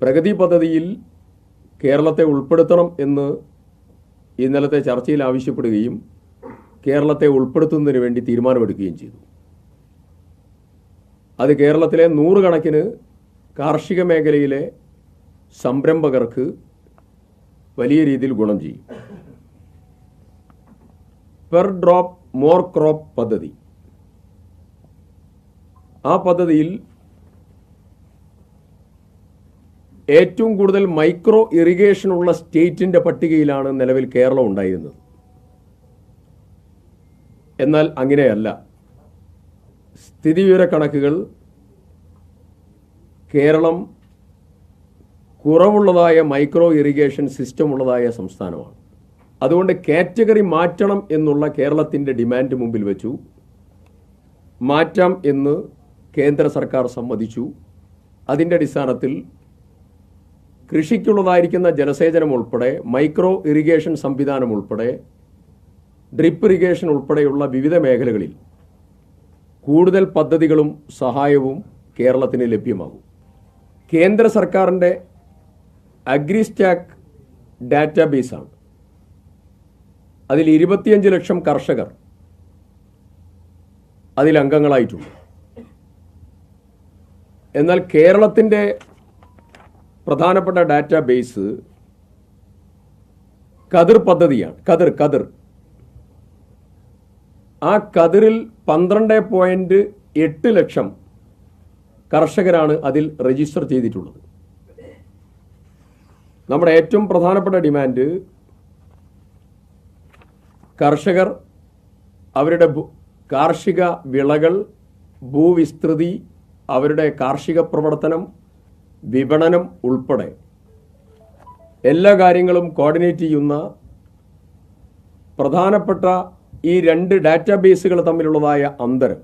പ്രഗതി പദ്ധതിയിൽ കേരളത്തെ ഉൾപ്പെടുത്തണം എന്ന് ഇന്നലത്തെ ചർച്ചയിൽ ആവശ്യപ്പെടുകയും കേരളത്തെ ഉൾപ്പെടുത്തുന്നതിന് വേണ്ടി തീരുമാനമെടുക്കുകയും ചെയ്തു. അത് കേരളത്തിലെ നൂറുകണക്കിന് കാർഷിക മേഖലയിലെ സംരംഭകർക്ക് വലിയ രീതിയിൽ ഗുണം ചെയ്യും. പെർ ഡ്രോപ്പ് മോർ ക്രോപ്പ് പദ്ധതി, ആ പദ്ധതിയിൽ ഏറ്റവും കൂടുതൽ മൈക്രോ ഇറിഗേഷൻ ഉള്ള സ്റ്റേറ്റിൻ്റെ പട്ടികയിലാണ് നിലവിൽ കേരളം ഉണ്ടായിരുന്നത്. എന്നാൽ അങ്ങനെയല്ല. സ്ഥിതിവിവരക്കണക്കുകൾ കേരളം കുറവുള്ളതായ മൈക്രോ ഇറിഗേഷൻ സിസ്റ്റം ഉള്ളതായ സംസ്ഥാനമാണ്. അതുകൊണ്ട് കാറ്റഗറി മാറ്റണം എന്നുള്ള കേരളത്തിൻ്റെ ഡിമാൻഡ് മുമ്പിൽ വെച്ചു. മാറ്റാം എന്ന് കേന്ദ്ര സർക്കാർ സമ്മതിച്ചു. അതിൻ്റെ അടിസ്ഥാനത്തിൽ കൃഷിക്കുള്ളതായിരിക്കുന്ന ജലസേചനം ഉൾപ്പെടെ, മൈക്രോ ഇറിഗേഷൻ സംവിധാനം ഉൾപ്പെടെ, ഡ്രിപ്പ് ഇറിഗേഷൻ ഉൾപ്പെടെയുള്ള വിവിധ മേഖലകളിൽ കൂടുതൽ പദ്ധതികളും സഹായവും കേരളത്തിന് ലഭ്യമാകും. കേന്ദ്ര സർക്കാരിൻ്റെ അഗ്രിസ്റ്റാക്ക് ഡാറ്റാബേസാണ്. അതിൽ 25 ലക്ഷം കർഷകർ അതിൽ അംഗങ്ങളായിട്ടുണ്ട്. എന്നാൽ കേരളത്തിൻ്റെ പ്രധാനപ്പെട്ട ഡാറ്റാബേസ് കതിർ പദ്ധതിയാണ്. കതിർ ആ കതിറിൽ 12.8 ലക്ഷം കർഷകരാണ് അതിൽ രജിസ്റ്റർ ചെയ്തിട്ടുള്ളത്. നമ്മുടെ ഏറ്റവും പ്രധാനപ്പെട്ട ഡിമാൻഡ് കർഷകർ അവരുടെ കാർഷിക വിളകൾ, ഭൂവിസ്തൃതി, അവരുടെ കാർഷിക പ്രവർത്തനം, വിപണനം ഉൾപ്പെടെ എല്ലാ കാര്യങ്ങളും കോർഡിനേറ്റ് ചെയ്യുന്ന പ്രധാനപ്പെട്ട ഈ രണ്ട് ഡാറ്റാബേസുകൾ തമ്മിലുള്ളതായ അന്തരം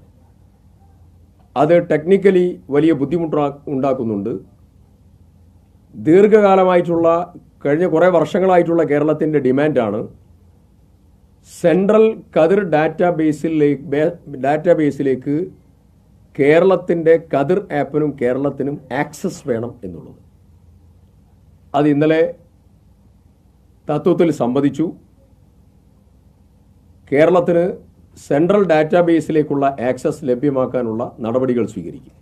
അത് ടെക്നിക്കലി വലിയ ബുദ്ധിമുട്ട് ഉണ്ടാക്കുന്നുണ്ട്. ദീർഘകാലമായിട്ടുള്ള കഴിഞ്ഞ കുറേ വർഷങ്ങളായിട്ടുള്ള കേരളത്തിൻ്റെ ഡിമാൻഡാണ് സെൻട്രൽ കതിർ ഡാറ്റാബേസിലേക്ക് കേരളത്തിൻ്റെ കതിർ ആപ്പിനും കേരളത്തിനും ആക്സസ് വേണം എന്നുള്ളത്. അത് ഇന്നലെ തത്വത്തിൽ സമ്മതിച്ചു. കേരളത്തിന് സെൻട്രൽ ഡാറ്റാബേസിലേക്കുള്ള ആക്സസ് ലഭ്യമാക്കാനുള്ള നടപടികൾ സ്വീകരിക്കും.